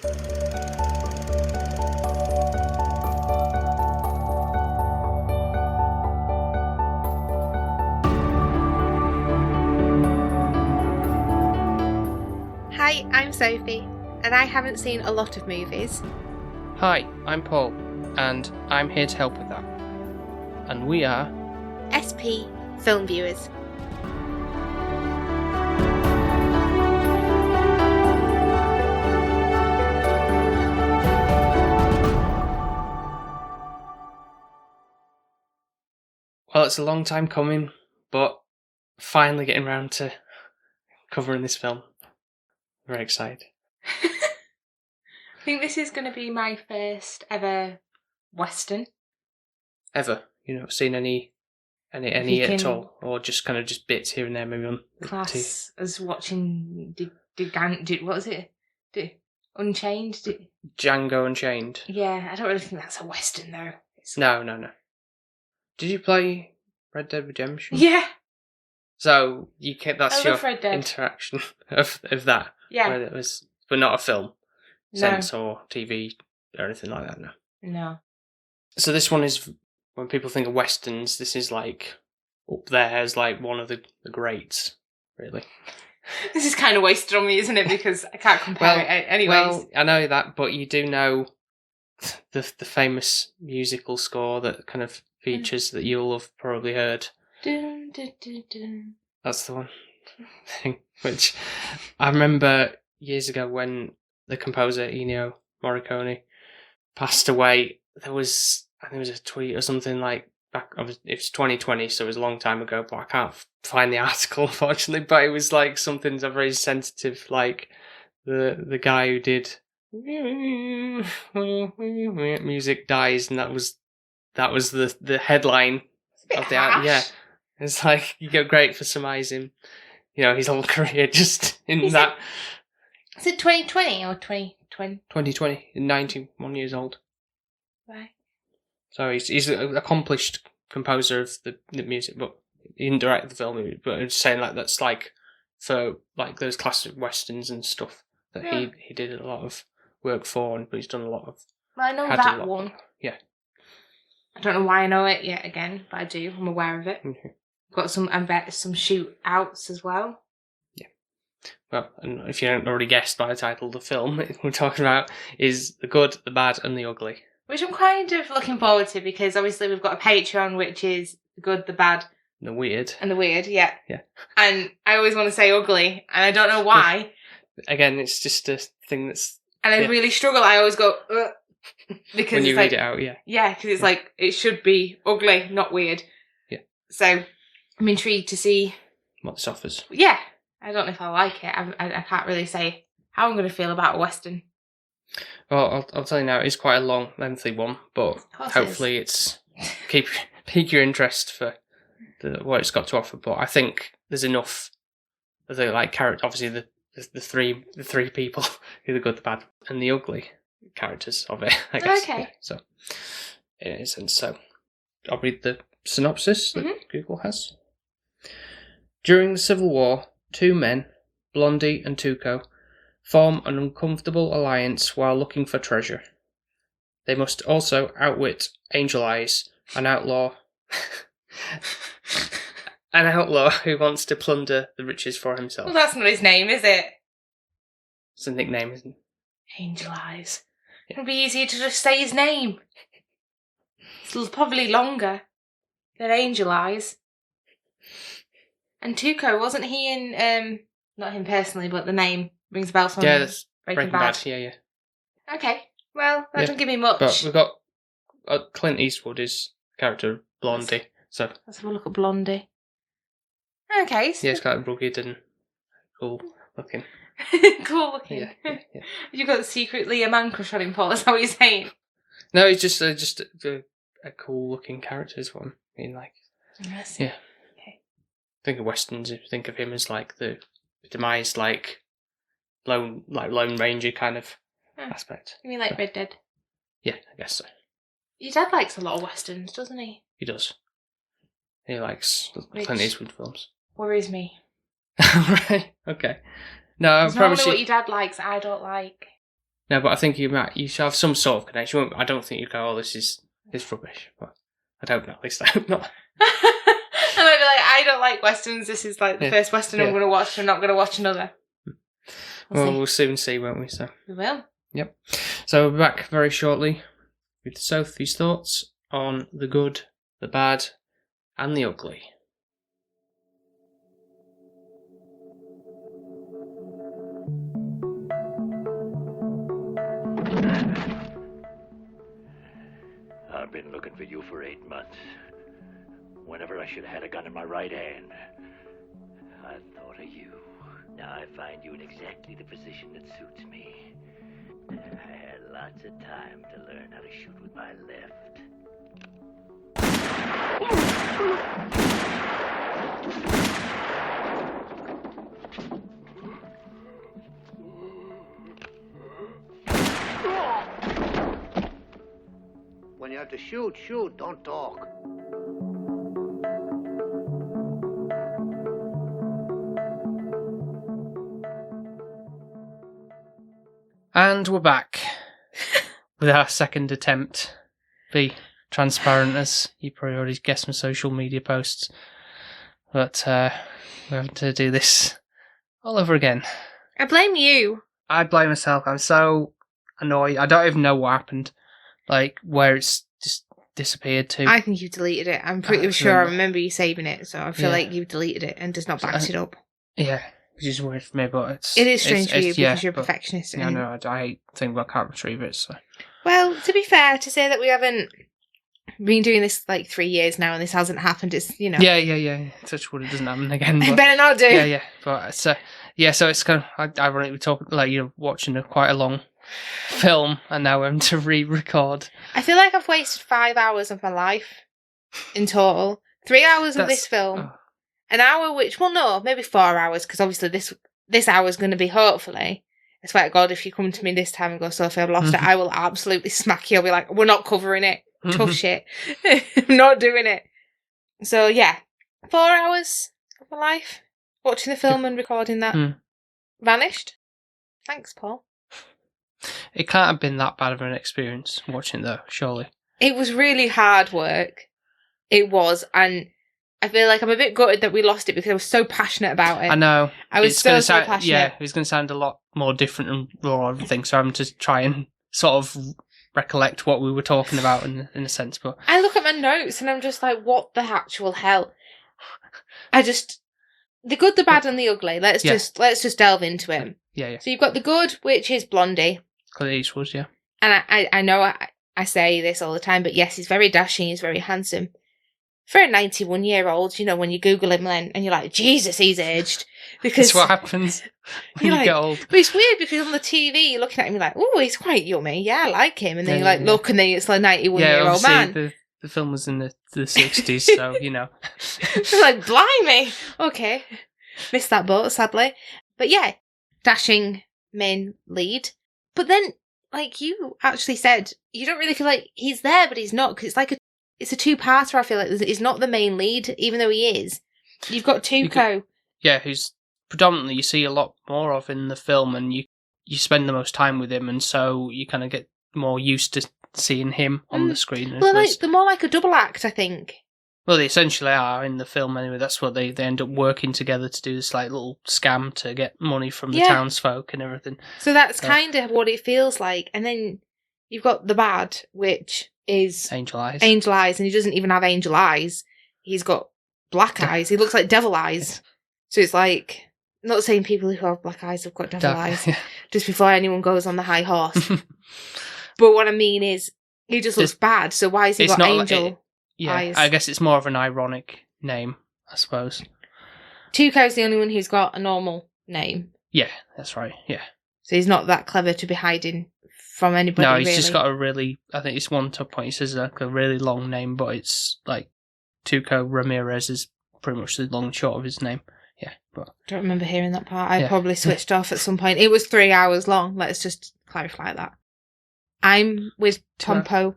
Hi, I'm Sophie, and I haven't seen a lot of movies. Hi, I'm Paul, and I'm here to help with that. And we are SP Film Viewers. Well, it's a long time coming, but finally getting around to covering this film. Very excited. I think this is going to be my first ever Western. Ever? You not seen any at all? Or just kind of just bits here and there, maybe on class as watching what was it? Unchained? Django Unchained. Yeah, I don't really think that's a Western though. No. Did you play Red Dead Redemption? Yeah. So that's your Red Dead. interaction of that. Yeah. Where it was, but not a film No. sense or TV or anything like that. No. So this one is, when people think of westerns, this is like up there as like one of the greats, really. This is kind of wasted on me, isn't it? Because I can't compare it anyways. Well, I know that, but you do know the famous musical score that kind of features that you'll have probably heard. Dun, dun, dun, dun. That's the one thing, which I remember years ago when the composer Ennio Morricone passed away. I think there was a tweet or something like back. It was 2020, so it was a long time ago. But I can't find the article, unfortunately. But it was like something very sensitive, like the guy who did music dies, and that was the headline of the harsh. Yeah. It's like, you go great for surmising, his whole career just in that. Is it 2020 or 2020? 2020, 91 years old. Right. So he's an accomplished composer of the music, but he didn't direct the film. But I'm just saying, like, that's like for like those classic westerns and stuff that he did a lot of work for, but he's done a lot of. Well, I know that one. Yeah. I don't know why I know it yet again, but I do. I'm aware of it. Mm-hmm. Got some shootouts as well. Yeah. Well, and if you haven't already guessed by the title, the film we're talking about is The Good, the Bad and the Ugly. Which I'm kind of looking forward to, because obviously we've got a Patreon which is The Good, the Bad and the Weird. And the Weird, yeah. Yeah. And I always want to say ugly, and I don't know why. Again, it's just a thing that's... And I really struggle. I always go, ugh. Because when you read it out, yeah. Yeah, because it's like, it should be ugly, not weird. Yeah. So, I'm intrigued to see... what this offers. Yeah. I don't know if I like it. I can't really say how I'm going to feel about a Western. Well, I'll tell you now, it's quite a long, lengthy one, but hopefully it's pique your interest for what it's got to offer. But I think there's enough of the character. Obviously, the three people, the good, the bad, and the ugly characters of it, I guess. Okay. Yeah, so, in a sense, so I'll read the synopsis that Google has. During the Civil War, two men, Blondie and Tuco, form an uncomfortable alliance while looking for treasure. They must also outwit Angel Eyes, an outlaw who wants to plunder the riches for himself. Well, that's not his name, is it? It's a nickname, isn't it? Angel Eyes. Yeah. It'd be easier to just say his name. It's probably longer than Angel Eyes. And Tuco, wasn't he in, not him personally, but the name rings a bell from that's Breaking Bad. Yeah. Okay, well, that doesn't give me much. But we've got Clint Eastwood is character Blondie, so... Let's have a look at Blondie. Okay. So yeah, it's kind of rugged and cool looking. cool looking. Yeah. You got secretly a man crush on him, Paul, is that what you're saying? No, he's just a cool looking character is what I mean, like... Yes. Yeah. Okay. Think of westerns, if you think of him as like the demised, like Lone Ranger kind of aspect. You mean like Red Dead? Yeah, I guess so. Your dad likes a lot of westerns, doesn't he? He does. He likes Clint Eastwood films. Worries me. Right, okay. No, I promise normally what your dad likes, I don't like. No, but I think you should have some sort of connection. I don't think you go, oh, this is rubbish. But I don't know. At least I hope not. I might be like, I don't like westerns. This is like the first western I'm going to watch. I'm not going to watch another. We'll soon see, won't we? So we will. Yep. So we'll be back very shortly with Sophie's thoughts on the good, the bad, and the ugly. I've been looking for you for 8 months. Whenever I should have had a gun in my right hand, I thought of you. Now I find you in exactly the position that suits me. I had lots of time to learn how to shoot with my left. When you have to shoot, shoot, don't talk. And we're back with our second attempt. Be transparent, as you probably already guessed from social media posts. But we're having to do this all over again. I blame you. I blame myself. I'm so annoyed. I don't even know what happened. Like, where it's just disappeared to. I think you've deleted it. I'm pretty sure I remember you saving it, so I feel like you've deleted it and just not backed it up. Yeah, which is weird for me, but it is strange for you because you're a perfectionist. Yeah, no, I hate things I can't retrieve it, so. Well, to be fair, to say that we haven't been doing this like 3 years now and this hasn't happened, it's, you know. Yeah. Touch wood, it doesn't happen again. But... better not do. Yeah. But so it's kind of ironic. We're talking, like, you're watching quite a long film and now we're having to re-record. I feel like I've wasted 5 hours of my life in total. 3 hours of this film. Oh. An hour, maybe 4 hours, because obviously this hour is going to be, hopefully. I swear to God, if you come to me this time and go, Sophie, I've lost it, I will absolutely smack you. I'll be like, we're not covering it. Tough shit. I'm not doing it. So, yeah. 4 hours of my life watching the film and recording that. Vanished. Thanks, Paul. It can't have been that bad of an experience watching, though, surely. It was really hard work. It was, and I feel like I'm a bit gutted that we lost it because I was so passionate about it. I know. I was so passionate. Yeah, it's going to sound a lot more different and raw and everything, so I'm just trying to sort of recollect what we were talking about in a sense. But I look at my notes and I'm just like, what the actual hell? The good, the bad, and the ugly. Let's just delve into it. Yeah. So you've got the good, which is Blondie. Clint Eastwood, yeah. And I know I say this all the time, but yes, he's very dashing, he's very handsome. For a 91-year-old, you know, when you Google him and you're like, Jesus, he's aged. Because that's what happens when you get old. But it's weird because on the TV, you're looking at him, you're like, oh, he's quite yummy. Yeah, I like him. And then you look, and then it's like a 91-year-old man. The film was in the 60s, so, you know. Like, blimey. Okay. Missed that boat, sadly. But yeah, dashing main lead. But then, like you actually said, you don't really feel like he's there, but he's not, because it's a two-parter, I feel like. He's not the main lead, even though he is. You've got Tuco. Who's predominantly you see a lot more of in the film, and you spend the most time with him, and so you kind of get more used to seeing him on the screen. Well, they're more like a double act, I think. Well, they essentially are in the film anyway. That's what they end up working together to do this like little scam to get money from the townsfolk and everything. So that's kind of what it feels like. And then you've got the bad, which is Angel Eyes. Angel Eyes, and he doesn't even have angel eyes. He's got black eyes. He looks like devil eyes. So it's like, not saying people who have black eyes have got devil eyes, just before anyone goes on the high horse. But what I mean is, he just looks bad. So why has he got angel eyes? I guess it's more of an ironic name, I suppose. Tuco's the only one who's got a normal name. Yeah, that's right. Yeah. So he's not that clever to be hiding from anybody. No, he's just got a really. I think it's one top point. He says like a really long name, but it's like Tuco Ramirez is pretty much the long and short of his name. Yeah, but don't remember hearing that part. I probably switched off at some point. It was 3 hours long. Let's just clarify that. I'm with Tompo,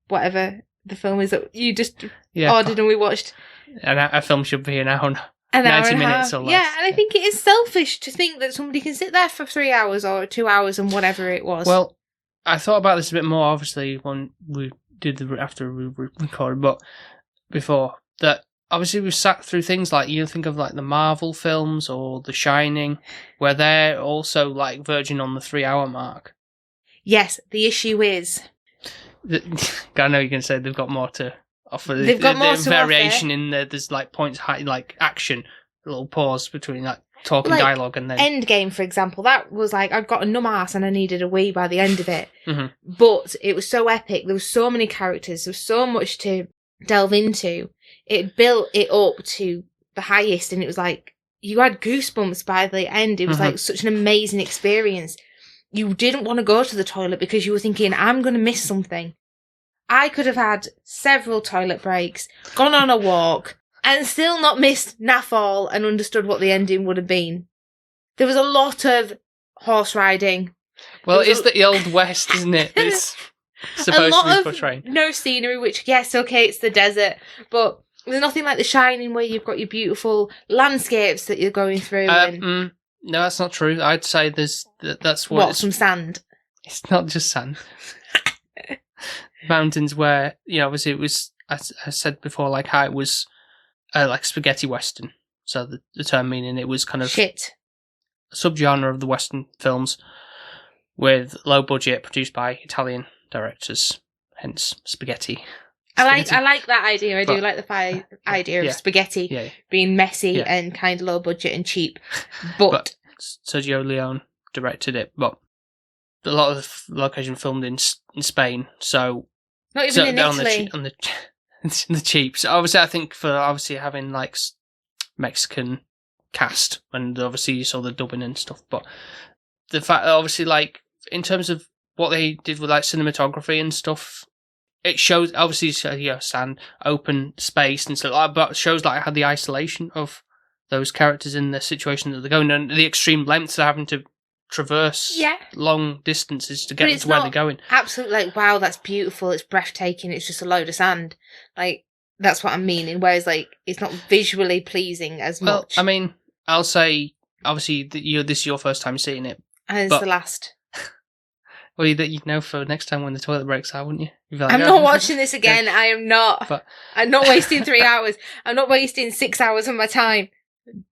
whatever the film is that you just ordered and we watched. And our film should be an hour an hour 90 and a minutes half. or less. Yeah, and I think it is selfish to think that somebody can sit there for 3 hours or 2 hours and whatever it was. Well, I thought about this a bit more, obviously, when we did after we recorded, but before that, obviously we've sat through things like, you think of like the Marvel films or The Shining, where they're also like verging on the 3 hour mark. yes, the issue is... I know you're going to say they've got more to offer. They've got more to variation offer. in there. There's like points, like action, a little pause between like talking Like, dialogue and then... Endgame, for example, that was like, I'd got a numb ass and I needed a wee by the end of it. Mhm. But it was so epic. There was so many characters. There was so much to delve into. It built it up to the highest, and it was like, you had goosebumps by the end. It was like such an amazing experience. You didn't want to go to the toilet because you were thinking, I'm going to miss something. I could have had several toilet breaks, gone on a walk, and still not missed Naffall and understood what the ending would have been. There was a lot of horse riding. Well, it's the Old West, isn't it? It's supposed to be portraying. No scenery, which, yes, okay, it's the desert, but there's nothing like The Shining where you've got your beautiful landscapes that you're going through. No, that's not true. I'd say that's what some sand? It's not just sand. Mountains where, obviously it was, I said before, like how it was like spaghetti western. So the term meaning it was kind of shit. A subgenre of the western films with low budget, produced by Italian directors, hence spaghetti. I like that idea. I do like the idea of spaghetti being messy and kind of low budget and cheap. But Sergio Leone directed it, but a lot of the location filmed in Spain, so not even in Italy. On the cheap. So obviously, I think for having like Mexican cast, and obviously you saw the dubbing and stuff, but the fact that obviously, like, in terms of what they did with like cinematography and stuff, it shows obviously sand, open space and stuff like, but it shows like how the isolation of those characters in the situation that they're going, and the extreme lengths they're having to traverse long distances to get to where they're going. Absolutely, like, wow, that's beautiful, it's breathtaking, it's just a load of sand. Like, that's what I'm meaning, whereas, like, it's not visually pleasing as much. I mean, I'll say, obviously, this is your first time seeing it. And it's the last. Well, you'd know for next time when the toilet breaks out, wouldn't you? Like, I'm not watching this again, I am not. But, I'm not wasting 3 hours. I'm not wasting 6 hours of my time.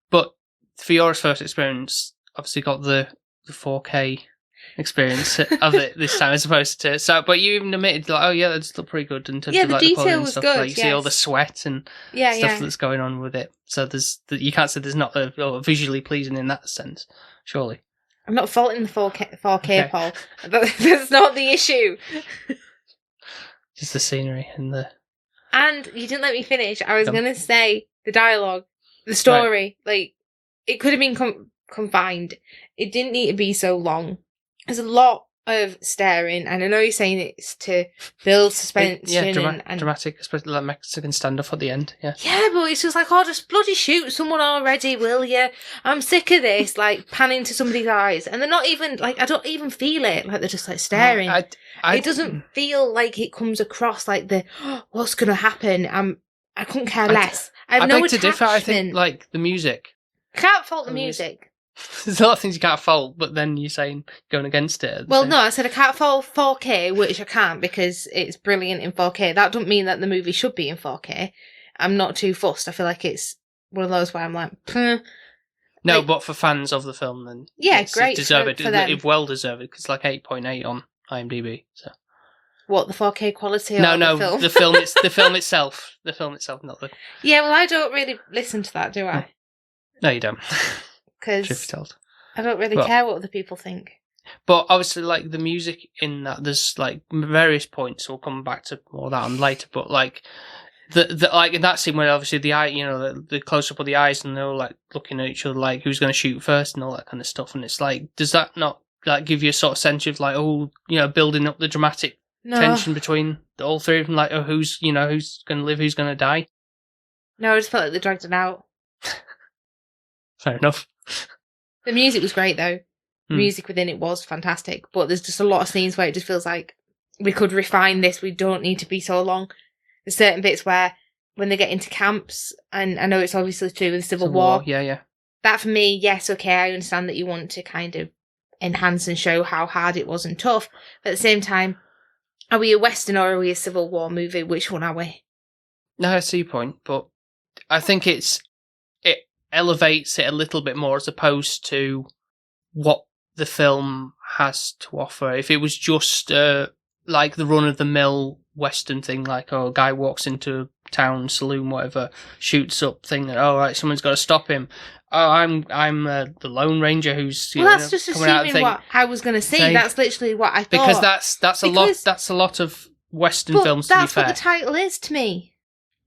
But for your first experience, obviously got the 4K experience of it this time as opposed to... So, but you even admitted, like, oh yeah, that's pretty good in terms of like, the detail was stuff. Good, like, you see all the sweat and stuff that's going on with it. So you can't say there's not a visually pleasing in that sense, surely. I'm not faulting the 4K, Paul. That's not the issue. Just the scenery and the... And you didn't let me finish. I was going to say the dialogue, the story. Right. Like, it could have been confined. It didn't need to be so long. There's a lot of staring, and I know you're saying it's to build suspense. Dramatic, especially like Mexican standoff at the end. Yeah, but it's just like, oh, just bloody shoot someone already, will you? I'm sick of this. Like, panning to somebody's eyes, and they're not even like, I don't even feel it. Like, they're just like staring. It doesn't feel like it comes across like what's going to happen. I couldn't care less. I have no attachment. To differ. I think like the music. I can't fault the music. There's a lot of things you can't fault, but then you're saying going against it. Well, no, I said I can't fault 4K, which I can't because it's brilliant in 4K. That doesn't mean that the movie should be in 4K. I'm not too fussed. I feel like it's one of those where I'm like, No, but for fans of the film, then great. Deserve it. It well deserved it because it's like 8.8 on IMDb. So what, the 4K quality? No, the film? the film. It's the film itself. The film itself, not the. Yeah, well, I don't really listen to that, do I? No, you don't. Because I don't really care what other people think. But obviously, like, the music in that, there's like various points. We'll come back to more of that on later. But like the like in that scene where obviously the eye, the close up of the eyes, and they're all like looking at each other, like who's going to shoot first and all that kind of stuff. And it's like, does that not like give you a sort of sense of like, building up the dramatic tension between all three of them? Like, who's going to live, who's going to die? No, I just felt like they dragged it out. Fair enough. The music was great, though. The music within it was fantastic, but there's just a lot of scenes where it just feels like we could refine this. We don't need to be so long. There's certain bits where when they get into camps, and I know it's obviously to do with the Civil War. Yeah. That for me, yes, okay, I understand that you want to kind of enhance and show how hard it was and tough. But at the same time, are we a Western or are we a Civil War movie? Which one are we? No, I see your point, but I think it elevates it a little bit more as opposed to what the film has to offer. If it was just like the run-of-the-mill Western thing, like, a guy walks into a town, saloon, whatever, shoots up thing, and, right, someone's got to stop him. Oh, I'm the Lone Ranger who's that's just assuming what I was going to say. That's literally what I thought. Because that's a lot of Western films. To be fair, that's what the title is to me: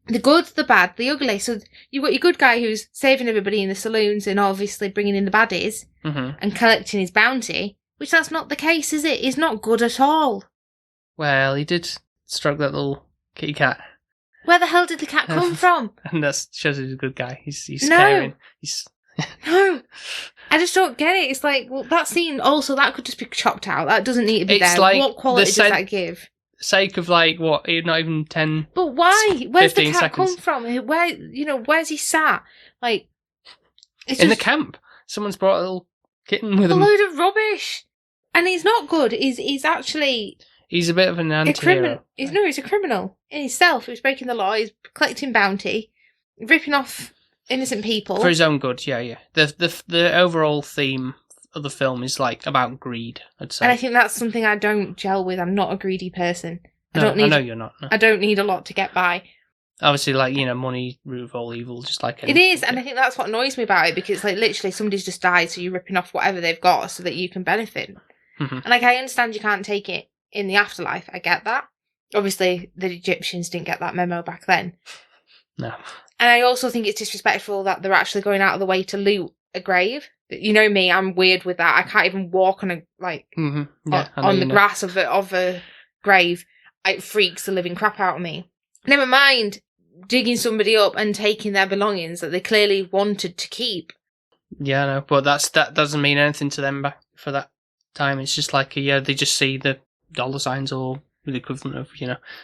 the good, the bad, the ugly. So you've got your good guy who's saving everybody in the saloons and obviously bringing in the baddies and collecting his bounty. Which that's not the case, is it? He's not good at all. Well, he did stroke that little kitty cat. Where the hell did the cat come from? And that shows he's a good guy. He's caring. No, I just don't get it. It's like, well, that scene also, that could just be chopped out. That doesn't need to be there. Like what quality does that give? Sake of not even 10. But why? Where's the cat seconds. come from? Where's he sat? Like, it's in the camp. Someone's brought a little kitten with him. A load of rubbish, and he's not good. He's actually. He's a bit of an anti-hero. He's a criminal in himself. He's breaking the law. He's collecting bounty, ripping off innocent people for his own good. Yeah. The overall theme of the film is like about greed, I'd say. And I think that's something I don't gel with. I'm not a greedy person. I know you're not. No. I don't need a lot to get by. Obviously, money, root of all evil, just like it is, and I think that's what annoys me about it, because like literally somebody's just died, so you're ripping off whatever they've got so that you can benefit. And like, I understand you can't take it in the afterlife. I get that. Obviously, the Egyptians didn't get that memo back then. No. And I also think it's disrespectful that they're actually going out of the way to loot a grave. You know me, I'm weird with that. I can't even walk on a on the grass of a grave. It freaks the living crap out of me. Never mind digging somebody up and taking their belongings that they clearly wanted to keep. Yeah, no, but that doesn't mean anything to them back for that time. It's just like they just see the dollar signs or the equivalent of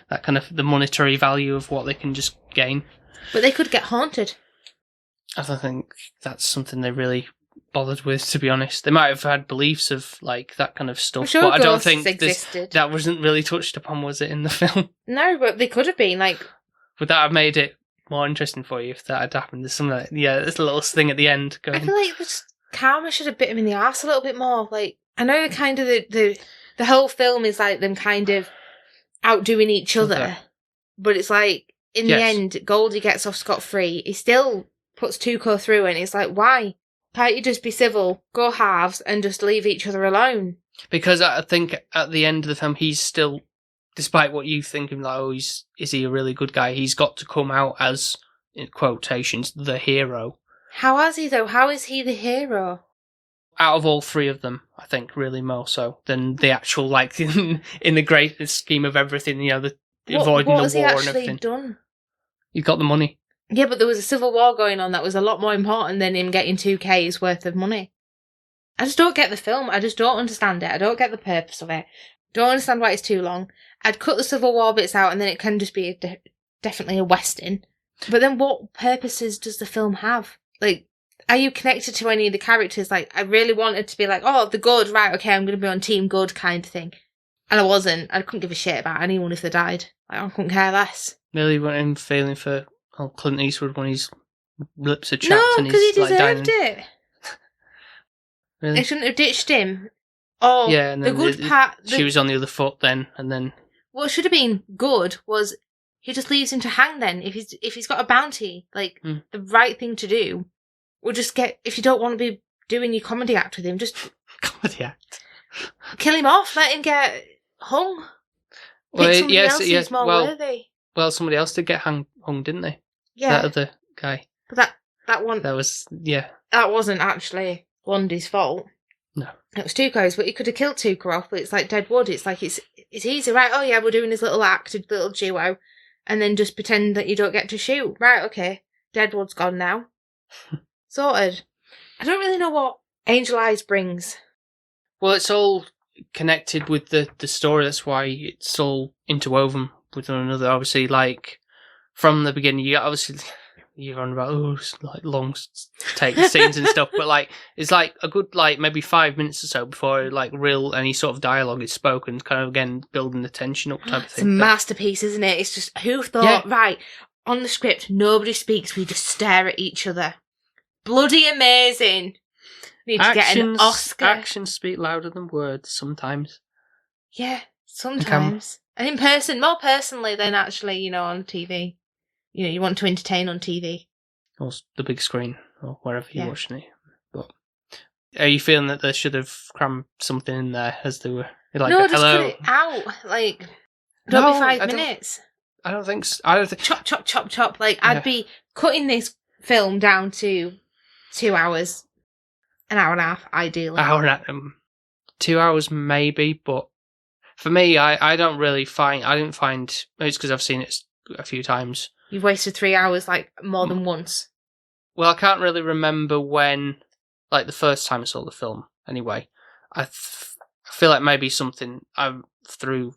that kind of the monetary value of what they can just gain. But they could get haunted. I don't think that's something they really bothered with, to be honest. They might have had beliefs of like that kind of stuff, sure, but I don't think that wasn't really touched upon, was it, in the film? No, but they could have been like. Would that have made it more interesting for you if that had happened? There's some there's a little thing at the end going. I feel like karma should have bit him in the arse a little bit more. Like, I know the kind of the whole film is like them kind of outdoing each other, but it's like in the end, Goldie gets off scot-free. He still puts Tuco through, and it's like, why can't you just be civil, go halves, and just leave each other alone? Because I think at the end of the film, he's still, despite what you think of, like, is he a really good guy? He's got to come out as, in quotations, the hero. How has he though? How is he the hero? Out of all three of them, I think, really more so than the actual, like, in the great scheme of everything, avoiding the war and everything. What has he actually done? He got the money. Yeah, but there was a civil war going on that was a lot more important than him getting 2K's worth of money. I just don't get the film. I just don't understand it. I don't get the purpose of it. Don't understand why it's too long. I'd cut the Civil War bits out and then it can just be definitely a Western. But then what purposes does the film have? Like, are you connected to any of the characters? Like, I really wanted to be like, oh, the good, right, okay, I'm going to be on team good kind of thing. And I wasn't. I couldn't give a shit about anyone if they died. Like, I couldn't care less. Really went in feeling for Clint Eastwood when his lips are chapped no, and he's because he deserved it. Really? They shouldn't have ditched him. Oh, yeah, and then the good part... She was on the other foot then, and then... What should have been good was he just leaves him to hang then. If he's got a bounty, like, the right thing to do would just get... If you don't want to be doing your comedy act with him, just... Comedy act? Kill him off, let him get hung. Well, Pick somebody else who's more worthy. Well, somebody else did get hung, didn't they? Yeah. That other guy. But that one... That was... Yeah. That wasn't actually Blondie's fault. No. It was Tuco's, but he could have killed Tuco off, but it's like dead wood. It's like, it's easy, right? Oh yeah, we're doing this little act, a little duo, and then just pretend that you don't get to shoot. Right, okay. Deadwood's gone now. Sorted. I don't really know what Angel Eyes brings. Well, it's all connected with the story, that's why it's all interwoven with one another. Obviously, like, from the beginning, you're on about like long take scenes and stuff, but like it's like a good like maybe 5 minutes or so before like real any sort of dialogue is spoken, kind of again building the tension up type of It's thing. a masterpiece, isn't it? It's just who thought right on the script nobody speaks, we just stare at each other. Bloody amazing. Need to get an Oscar. Actions speak louder than words sometimes. Yeah, sometimes. And in person, more personally than actually, on TV. You want to entertain on TV. Or the big screen, or wherever you're watching it. But are you feeling that they should have crammed something in there as they were like, no, just hello? cut it out. Like, don't be 5 minutes. I don't think so. I don't think... Chop, chop, chop, chop. Like, I'd be cutting this film down to 2 hours. An hour and a half, ideally. 2 hours maybe, but for me, I don't really find... I didn't find... It's because I've seen it a few times. You've wasted 3 hours, like, more than once. Well, I can't really remember when... Like, the first time I saw the film, anyway. I feel like maybe something through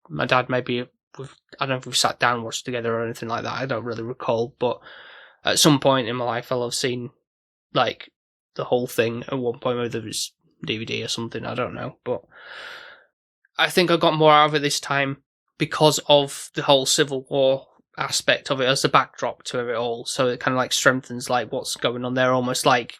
my dad, maybe... I don't know if we've sat down and watched together or anything like that. I don't really recall, but at some point in my life, I'll have seen, like, the whole thing at one point, whether it was DVD or something, I don't know. But I think I got more out of it this time because of the whole Civil War aspect of it as a backdrop to it all. So it kind of like strengthens like what's going on there, almost like,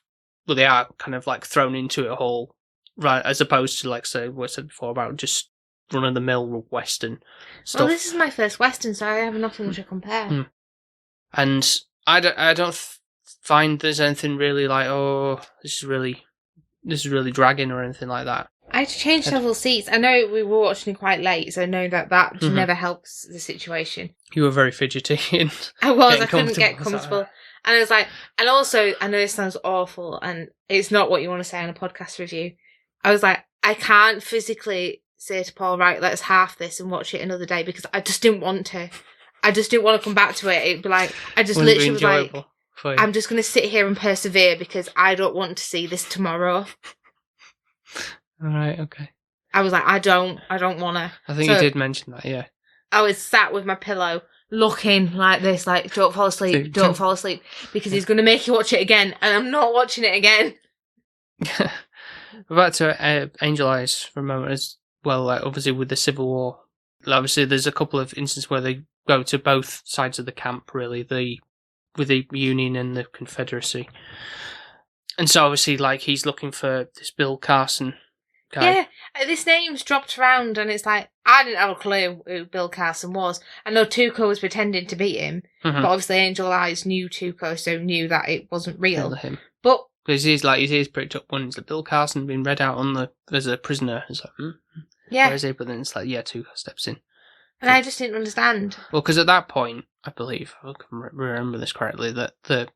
well, they are kind of like thrown into it all, right? As opposed to, like, say, what I said before about just run-of-the-mill Western stuff. Well, this is my first Western, so I have nothing to compare. And I don't find there's anything really like, oh, this is really dragging or anything like that. I had to change several seats. I know we were watching it quite late, so I know that never helps the situation. You were very fidgety. I couldn't get comfortable. And I was like, and also, I know this sounds awful, and it's not what you want to say on a podcast review. I was like, I can't physically say to Paul, right, let's half this and watch it another day, because I just didn't want to. I just didn't want to come back to it. It'd be like, I just literally was like, I'm just going to sit here and persevere because I don't want to see this tomorrow. All right, okay. I was like, I don't want to. I think you did mention that, yeah. I was sat with my pillow, looking like this, like, don't fall asleep, don't fall asleep, because he's going to make you watch it again, and I'm not watching it again. Back to Angel Eyes for a moment as well, like, obviously with the Civil War. Obviously, there's a couple of instances where they go to both sides of the camp, really, with the Union and the Confederacy. And so, obviously, like, he's looking for this Bill Carson guy. Yeah, this name's dropped around, and it's like, I didn't have a clue who Bill Carson was. I know Tuco was pretending to beat him, but obviously Angel Eyes knew Tuco, so knew that it wasn't real. Him. But because his ears pricked up when it's like Bill Carson being read out as a prisoner. It's like, yeah, where is he? But then it's like, yeah, Tuco steps in. And I just didn't understand. Well, because at that point, I believe, if I can remember this correctly, that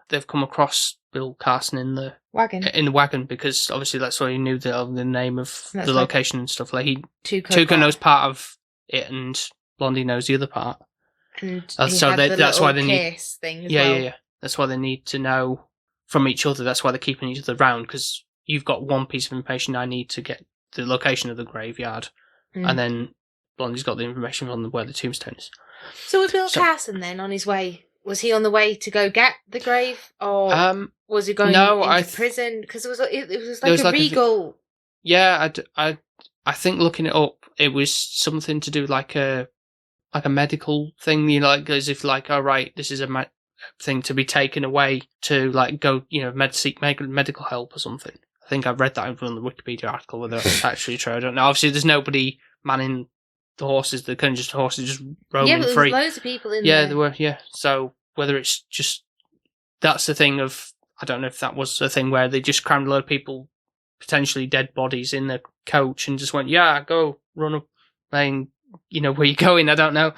they've come across Bill Carson in the wagon, because obviously that's why he knew the name of the location and stuff. Like Tuco knows part of it, and Blondie knows the other part. And so that's why they need thing. Yeah. That's why they need to know from each other. That's why they're keeping each other around, because you've got one piece of information I need to get the location of the graveyard, and then Blondie's got the information on where the tombstone is. So was Bill Carson then on his way? Was he on the way to go get the grave, or was he going into prison? Because it was like a regal. I think looking it up, it was something to do like a medical thing. Like as if like, all right, this is a thing to be taken away to like go, seek medical help or something. I think I've read that from the Wikipedia article. Whether it's actually true, I don't know. Obviously, there's nobody manning the horses. The kind of horses just roaming free. Yeah, loads of people in there. Yeah, there were. Yeah, so whether it's just that's the thing of, I don't know if that was a thing where they just crammed a load of people, potentially dead bodies, in the coach and just went, yeah, go run up, and where you going? I don't know.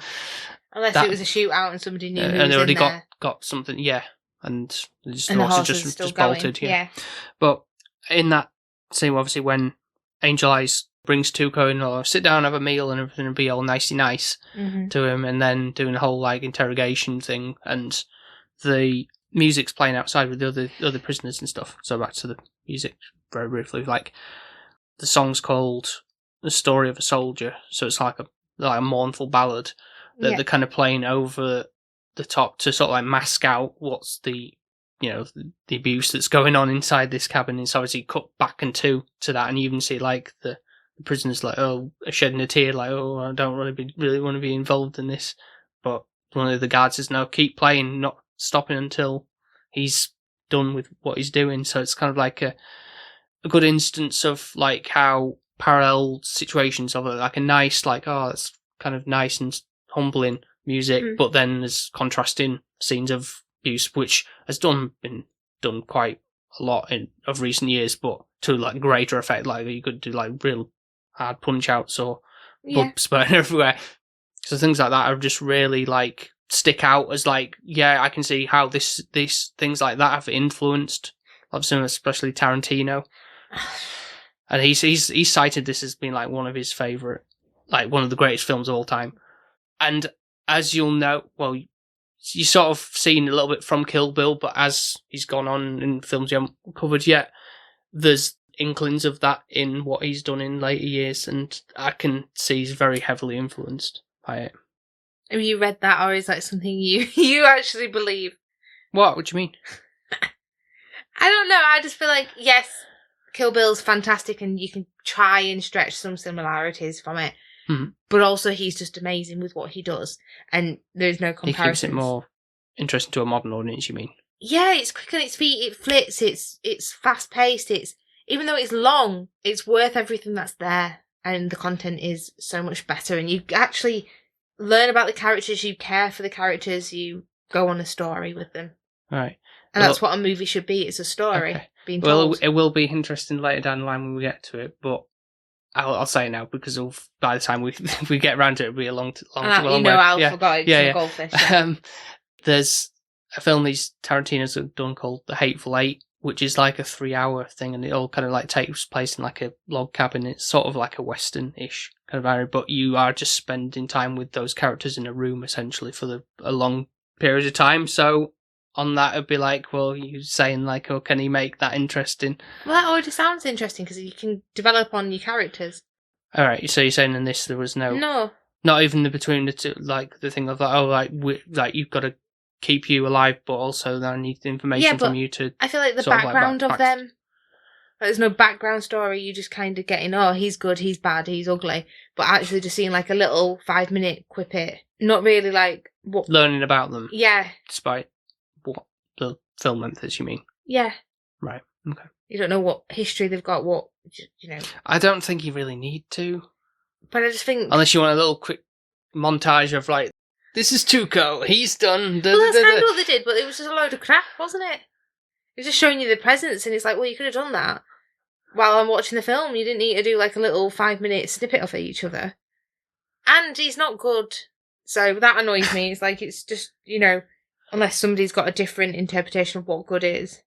Unless it was a shootout and somebody knew who was and they already in there. got something, yeah, and the horses just bolted, yeah. But in that scene, obviously, when Angel Eyes brings Tuco in, or sit down, have a meal, and everything, and be all nicey nice to him, and then doing a whole like interrogation thing, and the music's playing outside with the other prisoners and stuff. So back to the music very briefly, like the song's called "The Story of a Soldier," so it's like a mournful ballad that they're kind of playing over the top to sort of like mask out what's the the abuse that's going on inside this cabin. It's obviously cut back to that, and you even see like the prisoners like shedding a tear, like I don't really want to be involved in this. But one of the guards says no, keep playing, not stopping until he's done with what he's doing. So it's kind of like a good instance of like how parallel situations of like a nice like it's kind of nice and humbling music, but then there's contrasting scenes of abuse, which has been done quite a lot of recent years, but to like greater effect. Like you could do like real hard punch outs or blood spurting everywhere. So things like that are just really like stick out as like, I can see how these things like that have influenced, obviously, especially Tarantino. And he's cited this as being like one of his favourite, like one of the greatest films of all time. And as you'll know, well, you sort of seen a little bit from Kill Bill, but as he's gone on in films you haven't covered yet, there's inklings of that in what he's done in later years, and I can see he's very heavily influenced by it. Have you read that, or is that something you actually believe? What do you mean? I don't know. I just feel like, yes, Kill Bill's fantastic, and you can try and stretch some similarities from it. Mm-hmm. But also, he's just amazing with what he does, and there's no comparison. He keeps it more interesting to a modern audience, you mean? Yeah, it's quick on its feet. It flits. It's fast paced. Even though it's long, it's worth everything that's there, and the content is so much better. And you actually learn about the characters. You care for the characters. You go on a story with them. Right. And that's what a movie should be. It's a story being told. Well, it will be interesting later down the line when we get to it, but I'll say it now because by the time we get around to it, it'll be a long I'll forgot it's a goldfish. Yeah. There's a film these Tarantino's have done called The Hateful Eight, which is like a 3-hour thing, and it all kind of like takes place in like a log cabin. It's sort of like a Western-ish kind of area, but you are just spending time with those characters in a room essentially for a long period of time. So on that, it'd be like, well, you're saying like, can he make that interesting? Well, that already sounds interesting because you can develop on your characters. All right, so you're saying in this there was no, not even between the two, like the thing of like, you've got to keep you alive, but also I need the information from you to. I feel like the background of them. Like, there's no background story. You just kind of getting, he's good, he's bad, he's ugly, but actually just seeing like a little 5-minute quip it. Not really like what learning about them. Yeah. Despite what the film length, you mean? Yeah. Right. Okay. You don't know what history they've got. What I don't think you really need to. But I just think unless you want a little quick montage of like, this is Tuco, he's done. Well, that's kind of what they did, but it was just a load of crap, wasn't it? It was just showing you the presents, and it's like, well, you could have done that while I'm watching the film. You didn't need to do like a little 5-minute snippet of each other. And he's not good, so that annoys me. It's like, it's just, unless somebody's got a different interpretation of what good is.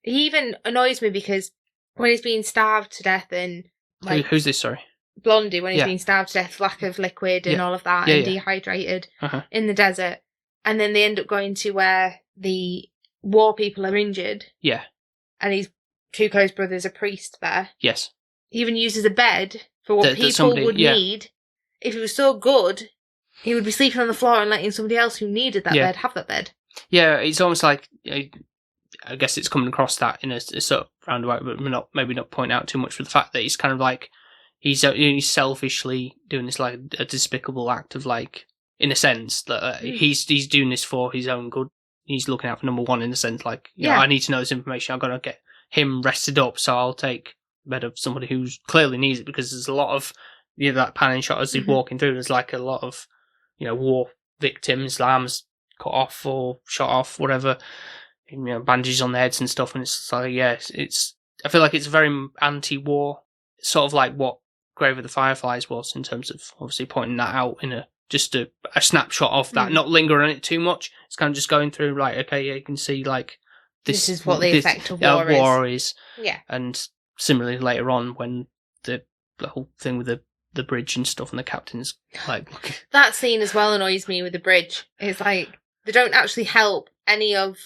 He even annoys me because when he's being starved to death and like who's this? Sorry, Blondie. When he's being starved to death, lack of liquid and all of that, and dehydrated in the desert, and then they end up going to where the war people are injured. Yeah, and Tuco's brother's a priest there. Yes, he even uses a bed for what people would need. If he was so good, he would be sleeping on the floor and letting somebody else who needed that bed have that bed. Yeah, it's almost like. I guess it's coming across that in a sort of roundabout, but maybe not point out too much for the fact that he's kind of like he's selfishly doing this like a despicable act of like, in a sense that he's doing this for his own good. He's looking out for number one in a sense, like I need to know this information. I've got to get him rested up, so I'll take the bed of somebody who clearly needs it, because there's a lot of that panning shot as he's walking through. There's like a lot of war victims, arms cut off or shot off, whatever. Bandages on their heads and stuff, and it's like, it's. I feel like it's very anti-war, sort of like what Grave of the Fireflies was in terms of obviously pointing that out in a snapshot of that, not lingering on it too much. It's kind of just going through, like, okay, you can see like this is what the effect of war is. Yeah, and similarly later on when the whole thing with the bridge and stuff, and the captain's like that scene as well annoys me with the bridge. It's like they don't actually help any of.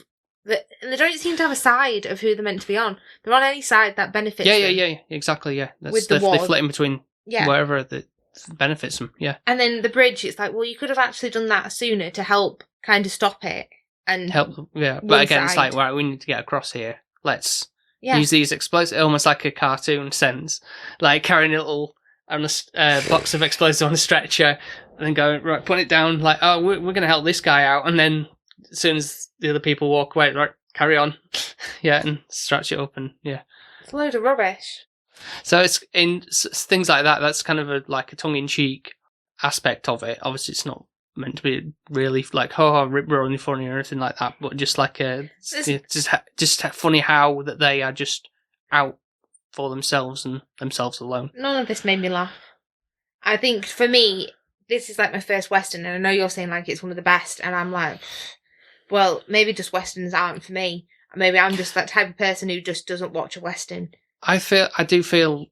And they don't seem to have a side of who they're meant to be on. They're on any side that benefits them. Yeah, exactly, yeah. With the war. They flit in between wherever that benefits them, yeah. And then the bridge, it's like, well, you could have actually done that sooner to help kind of stop it and help. Yeah, but one again, it's like, side. right, we need to get across here. Let's Yeah. use these explosives, almost like a cartoon sense, like carrying a little box of explosives on a stretcher, and then going, right, put it down. Like, oh, we're going to help this guy out, and then as soon as the other people walk away, right, carry on, yeah, and stretch it up, and yeah. It's a load of rubbish. So it's in things like that. That's kind of like a tongue-in-cheek aspect of it. Obviously, it's not meant to be really like rip-roaring funny or anything like that, but just like just funny how that they are just out for themselves and themselves alone. None of this made me laugh. I think for me, this is like my first Western, and I know you're saying like it's one of the best, and I'm like, well, maybe just Westerns aren't for me. Maybe I'm just that type of person who just doesn't watch a Western. I do feel,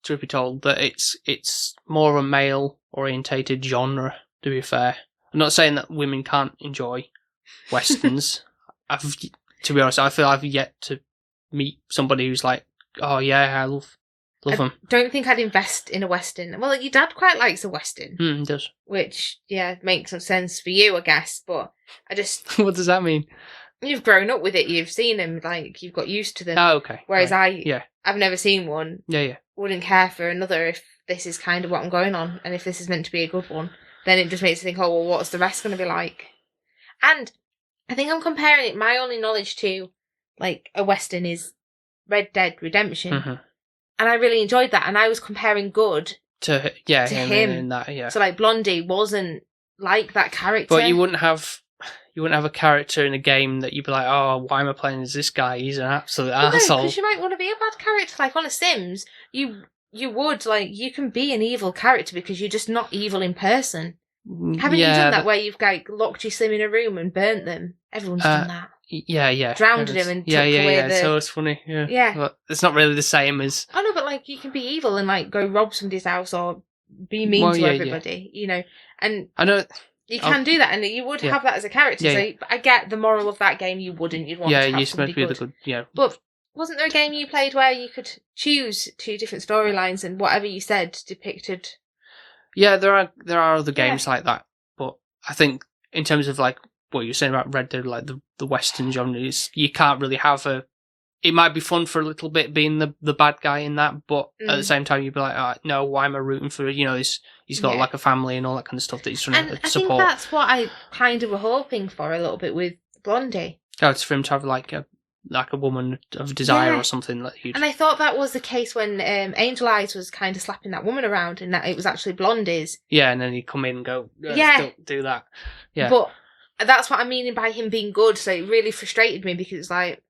to be told, that it's more a male orientated genre, to be fair. I'm not saying that women can't enjoy Westerns. To be honest, I feel I've yet to meet somebody who's like, oh yeah, I love them. I don't think I'd invest in a Western. Well, your dad quite likes a Western. He does. Which, yeah, makes some sense for you, I guess, but I just... What does that mean? You've grown up with it, you've seen them, like, you've got used to them. Oh, okay. Whereas right. I've never seen one. Yeah. Wouldn't care for another if this is kind of what I'm going on, and if this is meant to be a good one. Then it just makes you think, oh, well, what's the rest going to be like? And I think I'm comparing it, my only knowledge to, like, a Western is Red Dead Redemption. Mm-hmm. And I really enjoyed that, and I was comparing good to him. In that, yeah. So, like, Blondie wasn't like that character. But you wouldn't have a character in a game that you'd be like, oh, why am I playing as this guy? He's an absolute arsehole. Because you might want to be a bad character. Like, on a Sims, you would, like, you can be an evil character because you're just not evil in person. Haven't you done that where you've, like, locked your Sim in a room and burnt them? Everyone's done that. Yeah. Drowned him and took away the... So it's funny, yeah. Yeah. But it's not really the same as... Oh, no, but, like, you can be evil and, like, go rob somebody's house or be mean to everybody, you know. And I know... You can do that, and you would have that as a character. So I get the moral of that game. You wouldn't. You'd want to have somebody good. Yeah, you're supposed to be the good. Yeah. But wasn't there a game you played where you could choose two different storylines, and whatever you said depicted? Yeah, there are other games like that, but I think in terms of like what you're saying about Red Dead, like the Western genres, you can't really have a. It might be fun for a little bit being the bad guy in that, but at the same time you'd be like, oh, no, why am I rooting for, he's got like a family and all that kind of stuff that he's trying to support. I think that's what I kind of were hoping for a little bit with Blondie. Oh, it's for him to have like a woman of desire or something. And I thought that was the case when Angel Eyes was kind of slapping that woman around and that it was actually Blondie's. Yeah, and then he'd come in and go, don't do that. Yeah. But that's what I'm meaning by him being good, so it really frustrated me because it's like,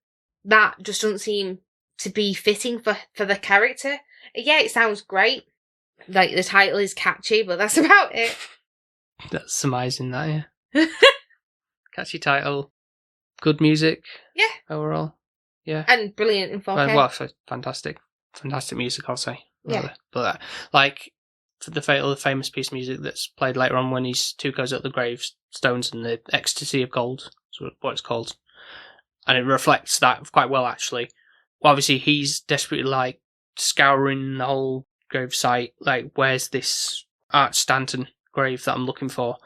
that just doesn't seem to be fitting for the character. Yeah, it sounds great. Like, the title is catchy, but that's about it. That's surmising that, yeah. Catchy title. Good music. Yeah. Overall. Yeah. And brilliant in 4K. Well, fantastic. Fantastic music, I'll say. Yeah. But, like, for the famous piece of music that's played later on when he's Tuco's at the gravestones and the ecstasy of gold, is what it's called. And it reflects that quite well, actually. Well, obviously, he's desperately, like, scouring the whole grave site. Like, where's this Art Stanton grave that I'm looking for?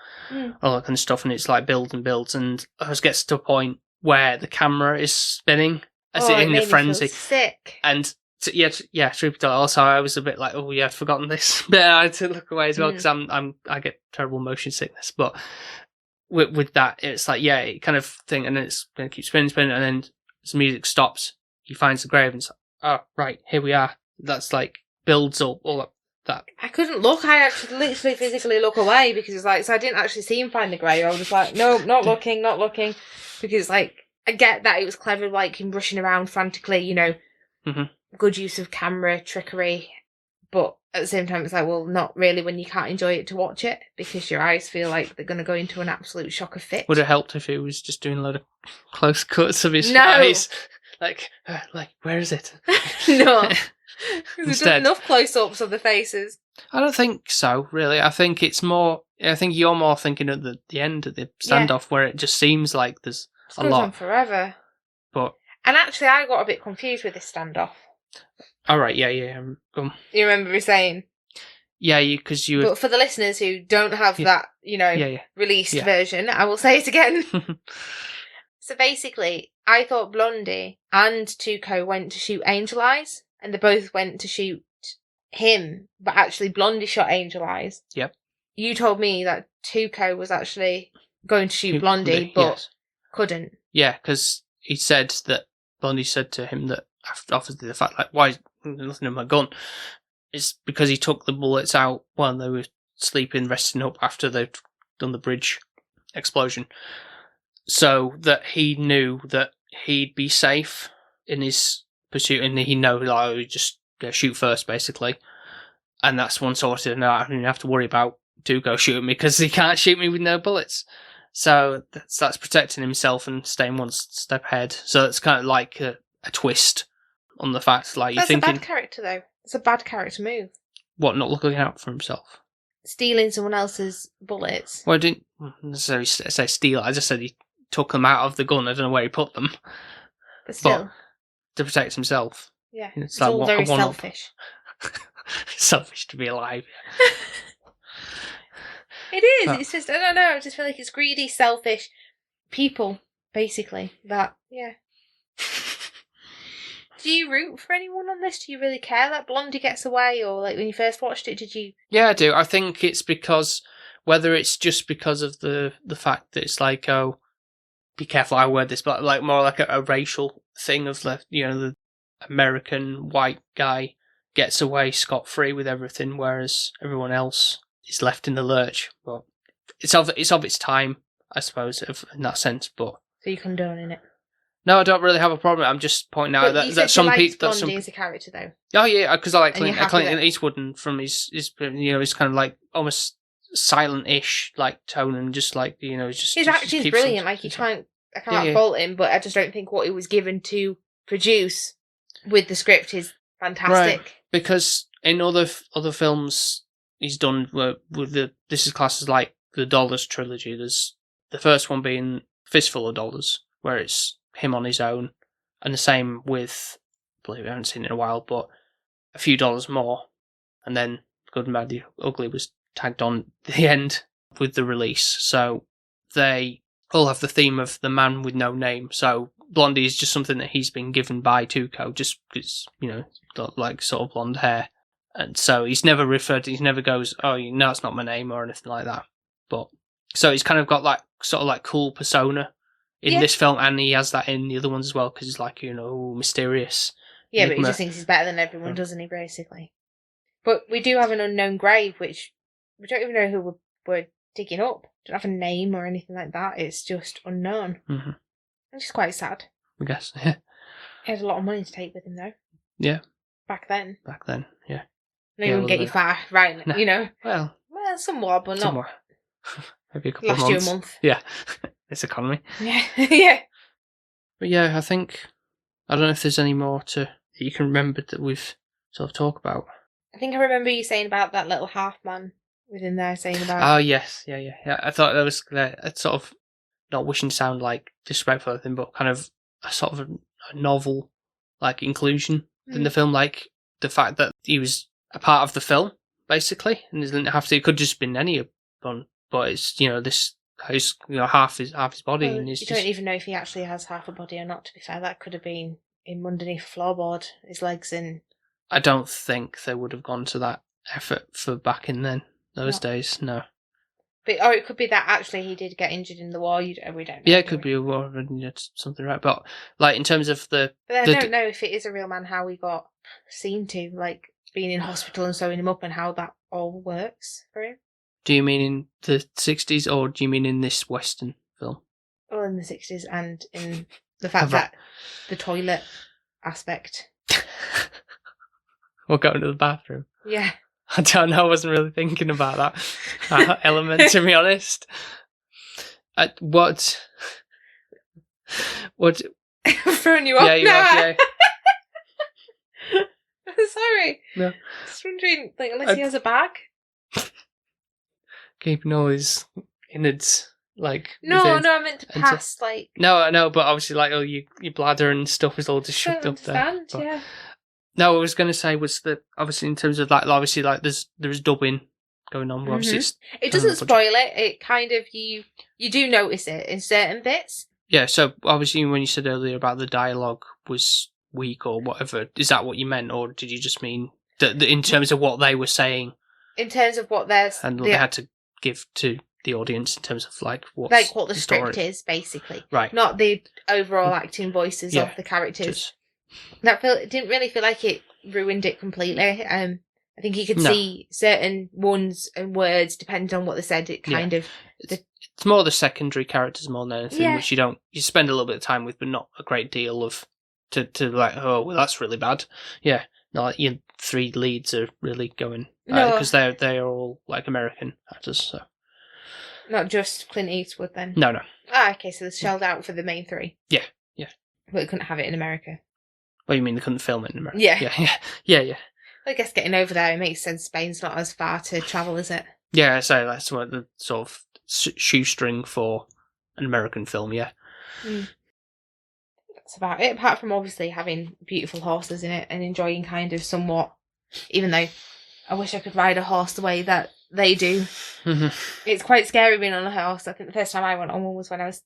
All that kind of stuff. And it's, like, builds and builds. And it gets to a point where the camera is spinning as it in the frenzy. Sick. And, truth be told, also, I was a bit like, oh, yeah, I'd forgotten this. But I had to look away as well, because I get terrible motion sickness. But... With that, it's like, it kind of thing, and then it's going to keep spinning, and then as the music stops, he finds the grave, and it's like, oh, right, here we are. That's like, builds up all that. I couldn't look, I had to literally physically look away, because it's like, so I didn't actually see him find the grave, I was just like, no, not looking, because like, I get that it was clever, like, him rushing around frantically, good use of camera, trickery, but at the same time, it's like, well, not really when you can't enjoy it to watch it because your eyes feel like they're going to go into an absolute shock of fit. Would it helped if it was just doing a load of close cuts of his eyes? Like, where is it? No. There's enough close-ups of the faces. I don't think so, really. I think it's more... I think you're more thinking at the end of the standoff where it just seems like there's a lot. It goes on forever. But... And actually, I got a bit confused with this standoff. All right, yeah. You remember me saying? Yeah, because you would. But for the listeners who don't have that, released version, I will say it again. So basically, I thought Blondie and Tuco went to shoot Angel Eyes, and they both went to shoot him, but actually Blondie shot Angel Eyes. Yep. You told me that Tuco was actually going to shoot Blondie, but couldn't. Yeah, because he said that Blondie said to him that after the fact, like, why is there nothing in my gun? It's because he took the bullets out while they were sleeping, resting up after they'd done the bridge explosion. So that he knew that he'd be safe in his pursuit, and he know like, I would just shoot first, basically. And that's one sorted. No, I don't even have to worry about Tuco shooting me because he can't shoot me with no bullets. So that's protecting himself and staying one step ahead. So it's kind of like a twist on the fact, like you're thinking. That's a bad character, though. It's a bad character move. What, not looking out for himself? Stealing someone else's bullets. Well, I didn't necessarily say steal. I just said he took them out of the gun. I don't know where he put them. But still. But to protect himself. Yeah. It's all very selfish. Selfish to be alive. It is. But it's just, I don't know. I just feel like it's greedy, selfish people, basically. That, yeah. Do you root for anyone on this? Do you really care that Blondie gets away? Or, like, when you first watched it, did you... Yeah, I do. I think it's because... Whether it's just because of the fact that it's like, oh, be careful I word this, but like more like a racial thing of the American white guy gets away scot-free with everything, whereas everyone else is left in the lurch. But it's of its time, I suppose, in that sense. But so you condoning it? No, I don't really have a problem. I'm just pointing out that some people. Blondie as a character, though. Oh yeah, because I like Clint Eastwood, and from his his kind of like almost silent-ish like tone, and just like just his acting is brilliant. Like I can't fault him, but I just don't think what he was given to produce with the script is fantastic. Right. Because in other films he's done with this is classed as like the Dollars trilogy. There's the first one being Fistful of Dollars, where it's him on his own, and the same with, I believe I haven't seen it in a while, but A Few Dollars More, and then Good and Bad the Ugly was tagged on at the end with the release. So they all have the theme of the man with no name. So Blondie is just something that he's been given by Tuco, just because like sort of blonde hair, and so he's never referred to. He never goes, "Oh, no, it's not my name" or anything like that. But so he's kind of got like sort of like cool persona in this film, and he has that in the other ones as well, because he's like mysterious. Yeah, but he just thinks he's better than everyone, doesn't he? Basically. But we do have an unknown grave, which we don't even know who we're digging up. Don't have a name or anything like that. It's just unknown. Mm-hmm. Which is quite sad. I guess. Yeah. He had a lot of money to take with him, though. Yeah. Back then, yeah. No, you wouldn't get you far, right? No. Well, somewhat, but somewhat. not. Maybe a couple of months. Last year a month. Yeah. This economy. Yeah. Yeah. But yeah, I don't know if there's any more that you can remember that we've sort of talked about. I think I remember you saying about that little half man within there saying about... Oh, yes. Yeah. I thought that was sort of, not wishing to sound like disrespectful or anything, but kind of a sort of a novel like inclusion in the film, like the fact that he was a part of the film, basically, and it could just been any one, but it's, this has half his body. Well, and you don't even know if he actually has half a body or not, to be fair. That could have been in underneath a floorboard, his legs in. I don't think they would have gone to that effort for back in those days, no. But, or it could be that actually he did get injured in the war, we don't know. Yeah, it could be a war, something right, but like in terms of the... But I don't know if it is a real man, how he got seen to, like being in hospital and sewing him up, and how that all works for him. Do you mean in the 60s, or do you mean in this Western film? Well, in the 60s, and in the fact that the toilet aspect. We're going to the bathroom. Yeah. I don't know, I wasn't really thinking about that element, to be honest. What? I'm throwing you off now. Yeah. Sorry. No. Just wondering, like, unless he has a bag? Keeping all his innards, like... No, I meant to pass, like... No, I know, but obviously, like, all your bladder and stuff is all just shoved up there. Yeah. No, I was going to say was that obviously in terms of like obviously like there's dubbing going on. But obviously, it doesn't spoil it. It kind of you do notice it in certain bits. Yeah. So obviously, when you said earlier about the dialogue was weak or whatever, is that what you meant, or did you just mean that in terms of what they were saying? In terms of what they had to give to the audience in terms of like what the script is, basically, right? Not the overall acting voices of the characters. It didn't really feel like it ruined it completely. I think you could see certain ones and words depending on what they said. It kind of it's more the secondary characters more than anything, which you spend a little bit of time with, but not a great deal of to like. Oh, well, that's really bad. Yeah, not like your 3 leads are really going because they are all like American actors. So not just Clint Eastwood then. No. Okay, so they shelled out for the main 3. Yeah. But they couldn't have it in America. What do you mean they couldn't film it in America? Yeah. I guess getting over there, it makes sense. Spain's not as far to travel, is it? Yeah, so that's what the sort of shoestring for an American film, yeah. That's about it, apart from obviously having beautiful horses in it and enjoying kind of somewhat, even though I wish I could ride a horse the way that they do. It's quite scary being on a horse. I think the first time I went on one was when I was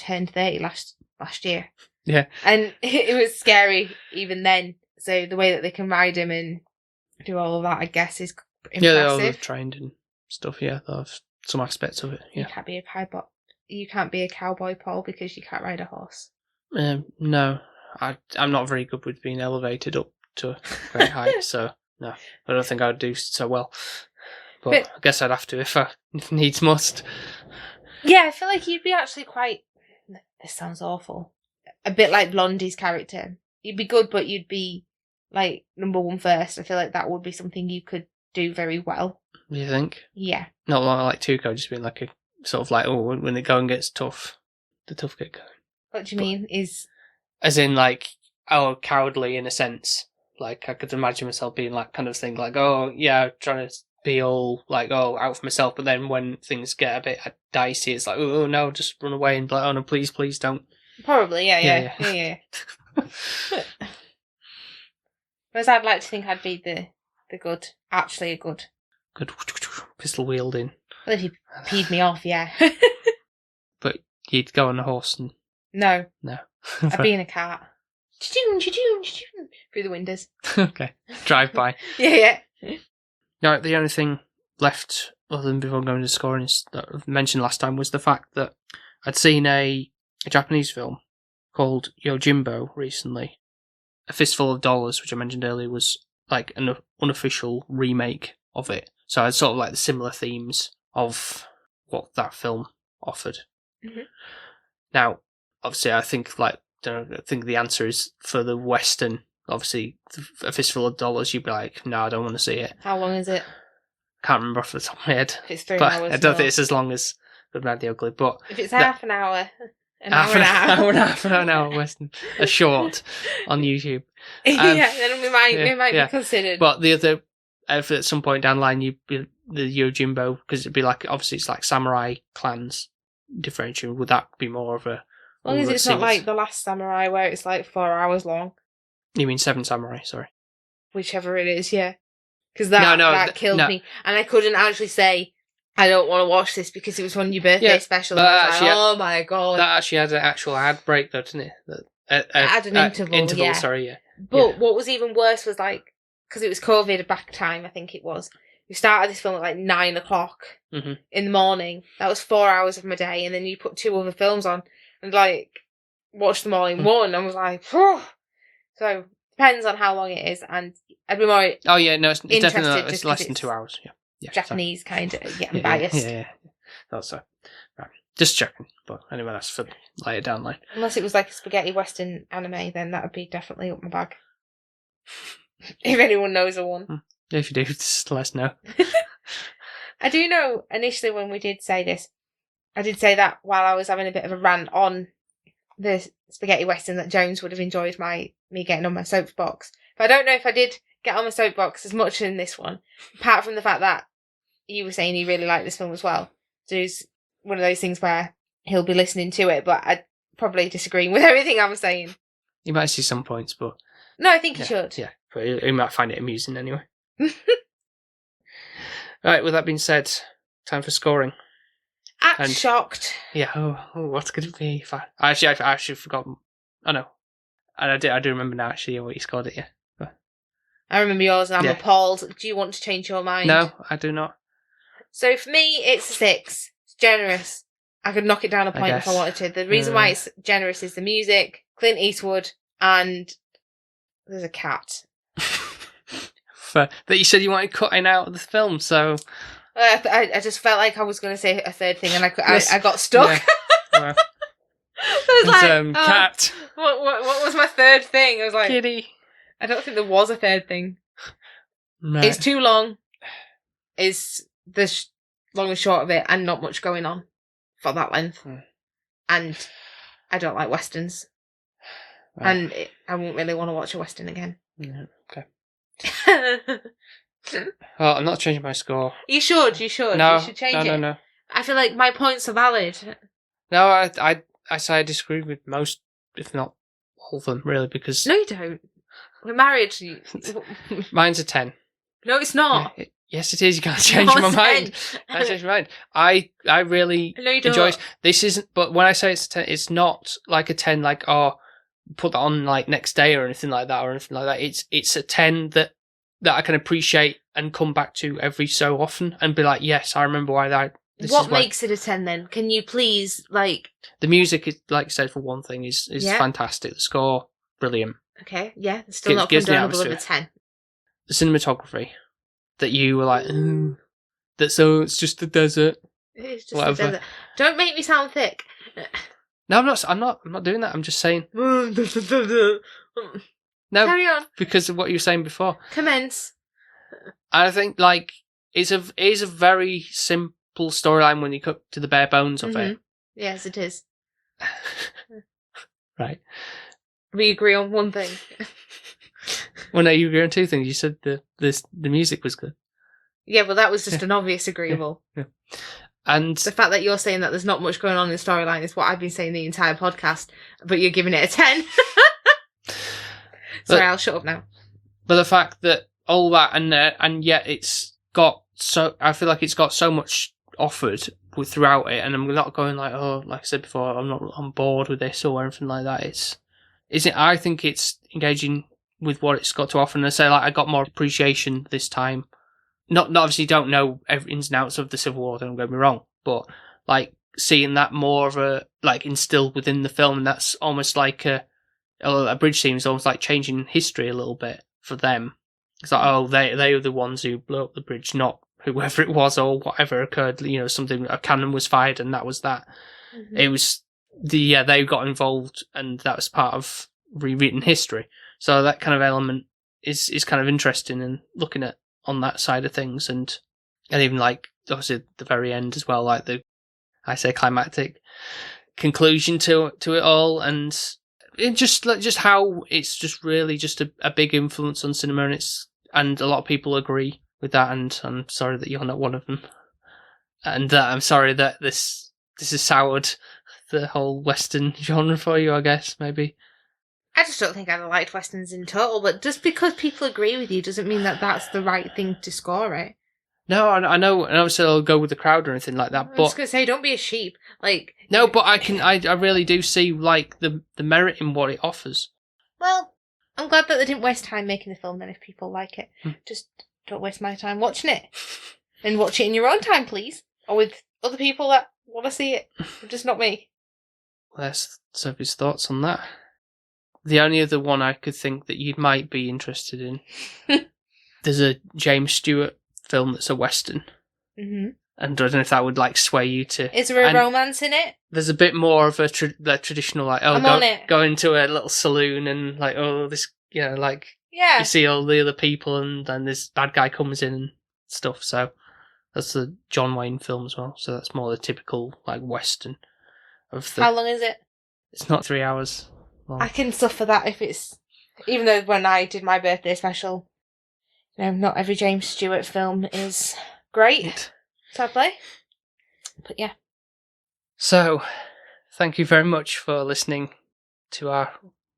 turned 30 last year. Yeah. And it was scary even then. So the way that they can ride him and do all of that, I guess, is impressive. Yeah, they're all trained and stuff, yeah. They have some aspects of it, yeah. You can't be a cowboy, Paul, because you can't ride a horse. No. I'm not very good with being elevated up to a great height, so no. I don't think I'd do so well. But I guess I'd have to if I needs must. Yeah, I feel like you'd be actually quite... This sounds awful. A bit like Blondie's character. You'd be good, but you'd be like number 1 first. I feel like that would be something you could do very well. You think? Yeah. Not like Tuco, just being like a sort of like, when the going gets tough, the tough get going. What do you mean? As in like, cowardly in a sense. Like I could imagine myself being like kind of thing like, trying to be all like, out for myself, but then when things get a bit dicey, it's like, oh no, just run away and be like, oh no, please don't. Probably, yeah. Whereas I'd like to think I'd be the good, actually a good pistol wielding. Well, if you peed me off, yeah. But you'd go on a horse and... No. I'd be in a cart. Through the windows. Okay. Drive by. Yeah. No, the only thing left, other than before going to scoring, is that I mentioned last time, was the fact that I'd seen a Japanese film called Yojimbo recently. A Fistful of Dollars, which I mentioned earlier, was like an unofficial remake of it. So it's sort of like the similar themes of what that film offered. Mm-hmm. Now, obviously, I think the answer is for the Western. Obviously, A Fistful of Dollars, you'd be like, no, I don't want to see it. How long is it? Can't remember off the top of my head. If it's 3 hours. I don't think it's as long as Good, Bad, the Ugly. But if it's half an hour, an hour and a half, Western, a short on YouTube. Then we might be considered. But the other, if at some point down the line, you'd be the Yojimbo, because it'd be like, obviously, it's like samurai clans differentiating. Would that be more of a? As long as it's not like The Last Samurai, where it's like 4 hours long. You mean Seven Samurai? Sorry. Whichever it is, yeah. Because that killed me, and I couldn't actually say I don't want to watch this because it was on your birthday special. And I was like, oh my god! That actually had an actual ad break, though, didn't it? It had an interval. Yeah. Sorry, yeah. But what was even worse was like, because it was COVID back time, I think it was. We started this film at like 9 o'clock in the morning. That was 4 hours of my day, and then you put 2 other films on and like watched them all in one. I was like, phew. So depends on how long it is, and I'd be more. Oh yeah, no, it's definitely it's less than 2 hours. Yeah, Japanese kind of. Yeah, I'm biased. Yeah. That's so. Right, just checking. But anyway, that's for later down the line. Unless it was like a spaghetti western anime, then that would be definitely up my bag. If anyone knows of one. If you do, just let us know. I do know initially when we did say this, I did say that while I was having a bit of a rant on the spaghetti western that Jones would have enjoyed me getting on my soapbox. But I don't know if I did get on my soapbox as much in this one, apart from the fact that he was saying he really liked this film as well. So it's one of those things where he'll be listening to it, but I'd probably disagreeing with everything I'm saying. You might see some points, but... No, I think he should. Yeah. But he might find it amusing anyway. Right, with that being said, time for scoring. I'm shocked. Yeah, what could it be? If I actually forgot. Oh no. And I do remember now actually what you scored it, yeah. But, I remember yours and I'm Yeah. appalled. Do you want to change your mind? no, I do not. So for me, it's a 6. It's generous. I could knock it down a point if I guess. wanted to. The reason why it's generous is the music, Clint Eastwood, and there's a cat. That you said you wanted cutting out of the film, so... I just felt like I was going to say a third thing and I got stuck. Yeah. Well, I was like, cat. What was my third thing? I was like, Kitty. I don't think there was a third thing. Right. It's too long. It's the long and short of it, and not much going on for that length. And I don't like westerns. Right. And I won't really want to watch a western again. Yeah, okay. Well, I'm not changing my score. You should. No, You should change it. No. I feel like my points are valid. No, I say I disagree with most, if not all of them, really, because... No, you don't. We're married. Mine's a 10. No, it's not. Yeah, yes, it is. You can't change No, my it's mind. 10. I changed my mind. I really No, you don't. enjoy it. This isn't... But when I say it's a 10, it's not like a 10 like, put that on like next day or anything like that. It's a 10 that I can appreciate and come back to every so often and be like, yes, I remember why that... What makes it a 10 then? Can you please, like... The music, is, like I said, for one thing, is fantastic. The score, brilliant. Okay, yeah, it's still not Gives the condonable of a atmosphere. 10. The cinematography, that you were like, it's just the desert. It's just Whatever. a desert. Don't make me sound thick. No, I'm not doing that. I'm just saying. Carry No, on. because of what you were saying before. Commence. I think, like, it is a very simple storyline when you cut to the bare bones of it. Yes, it is. Right. We agree on one thing. Well, no, you agree on two things. You said the music was good. Yeah, well, that was just an obvious agreeable. Yeah. And The fact that you're saying that there's not much going on in the storyline is what I've been saying the entire podcast, but you're giving it a 10. Sorry, I'll shut up now. But the fact that all that and yet it's got so... I feel like it's got so much offered throughout it, and I'm not going like, like I said before, I'm bored with this or anything like that. I think it's engaging with what it's got to offer, and I say, like, I got more appreciation this time. Not obviously don't know every ins and outs of the Civil War, don't get me wrong, but like seeing that more of a like instilled within the film, and that's almost like a bridge scene is almost like changing history a little bit for them. It's like, they were the ones who blew up the bridge, not whoever it was or whatever occurred. You know, a cannon was fired and that was that. Mm-hmm. It was they got involved, and that was part of rewritten history. So that kind of element is kind of interesting, and looking at on that side of things, and even like obviously the very end as well, like climactic conclusion to it all, and it just how it's just really just a big influence on cinema, and a lot of people agree with that, and I'm sorry that you're not one of them, and I'm sorry that this has soured the whole Western genre for you, I guess, maybe. I just don't think I liked westerns in total, but just because people agree with you doesn't mean that that's the right thing to score it. No, I know, and obviously I'll go with the crowd or anything like that. I But was going to say, don't be a sheep. Like, no, but I really do see like the merit in what it offers. well, I'm glad that they didn't waste time making the film then if people like it. Just don't waste my time watching it. And watch it in your own time, please. Or with other people that want to see it. Just not me. Well, that's Sophie's thoughts on that. The only other one I could think that you might be interested in, there's a James Stewart film that's a Western. Mm-hmm. And I don't know if that would like sway you to... Is there a romance in it? There's a bit more of a traditional, like, go into a little saloon and like, this, like, Yeah. you see all the other people and then this bad guy comes in and stuff. So that's the John Wayne film as well. So that's more the typical like Western of the... How long is it? It's not 3 hours long. I can suffer that if it's... Even though when I did my birthday special, not every James Stewart film is great, sadly. But yeah. So, thank you very much for listening to our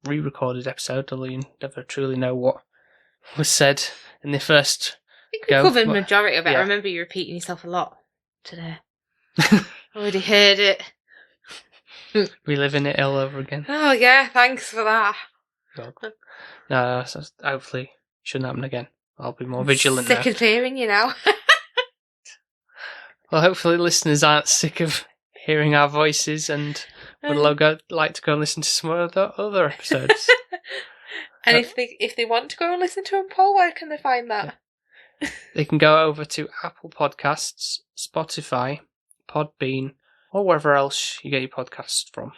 re-recorded episode, although you never truly know what was said in the first I think we go. covered the majority of it. Yeah. I remember you repeating yourself a lot today. Already heard it. Reliving it all over again. Oh, yeah, thanks for that. No, hopefully shouldn't happen again. I'll be more vigilant Sick now. of hearing you now. Well, hopefully listeners aren't sick of hearing our voices and would like to go and listen to some other episodes. And if they want to go and listen to them, Paul, where can they find that? They can go over to Apple Podcasts, Spotify, Podbean, or wherever else you get your podcasts from.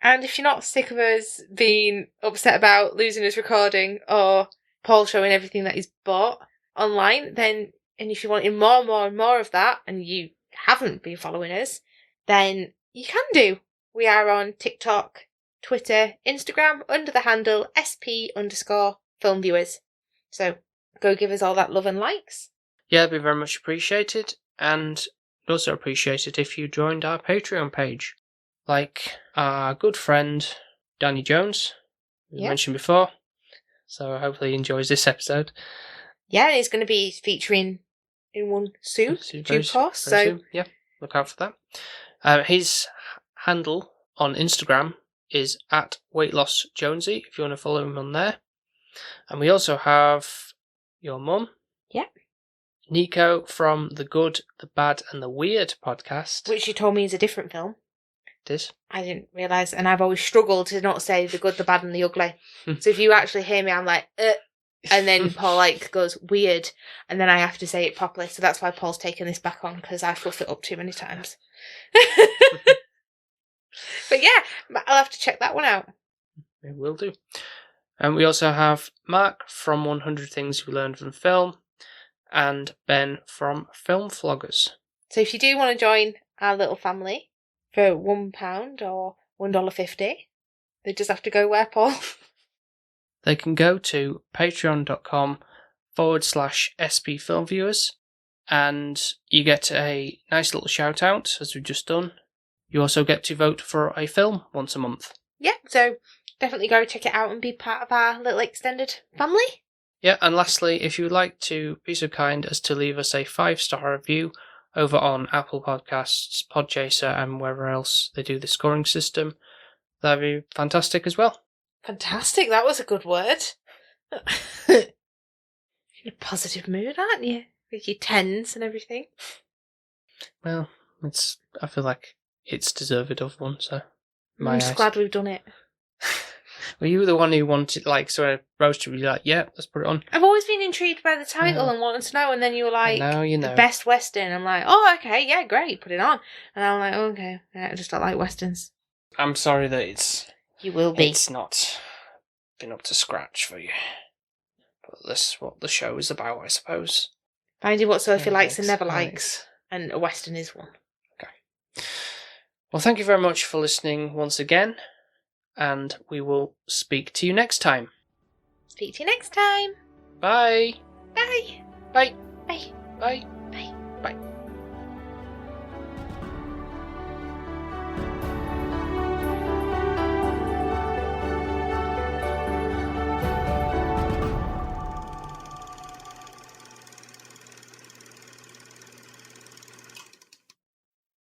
And if you're not sick of us being upset about losing his recording or Paul showing everything that he's bought online, then, and if you're wanting more and more of that, and you haven't been following us, then you can do. We are on TikTok, Twitter, Instagram, under the handle SP_filmviewers. So go give us all that love and likes. Yeah, it'd be very much appreciated, and I'd also appreciate it if you joined our Patreon page. Like our good friend Danny Jones, we mentioned before. So hopefully he enjoys this episode. Yeah, and he's going to be featuring in one soon, due course. Soon. Yeah, look out for that. His handle on Instagram is at weightlossjonesy, if you want to follow him on there. And we also have your mum. Yeah. Nico from the Good, the Bad and the Weird podcast. Which you told me is a different film. It is. I didn't realise, and I've always struggled to not say the good, the bad and the ugly. So if you actually hear me, I'm like, and then Paul goes weird, and then I have to say it properly. So that's why Paul's taken this back on, because I fluff it up too many times. But yeah, I'll have to check that one out. It will do. And we also have Mark from 100 Things We Learned from Film, and Ben from Film Floggers. So if you do want to join our little family for £1 or $1.50, they just have to go where, Paul? They can go to patreon.com/SP Film Viewers, and you get a nice little shout out, as we've just done. You also get to vote for a film once a month. Yeah, so definitely go check it out and be part of our little extended family. Yeah, and lastly, if you would like to be so kind as to leave us a 5-star review over on Apple Podcasts, Podchaser, and wherever else they do the scoring system, that'd be fantastic as well. Fantastic, that was a good word. In a positive mood, aren't you? With your 10s and everything. Well, I feel like it's deserved of one, so... I'm just glad we've done it. Were you the one who wanted, sort of broached to be like, yeah, let's put it on? I've always been intrigued by the title and wanted to know, and then you were like, now you know. The Best Western. I'm like, oh, okay, yeah, great, put it on. And I'm like, okay, yeah, I just don't like Westerns. I'm sorry that it's... You will be. It's not been up to scratch for you. But that's what the show is about, I suppose. Finding what Sophie likes and never Alex. likes. And a Western is one. Okay. Well, thank you very much for listening once again. And we will speak to you next time. Speak to you next time. Bye. Bye. Bye. Bye. Bye. Bye. Bye.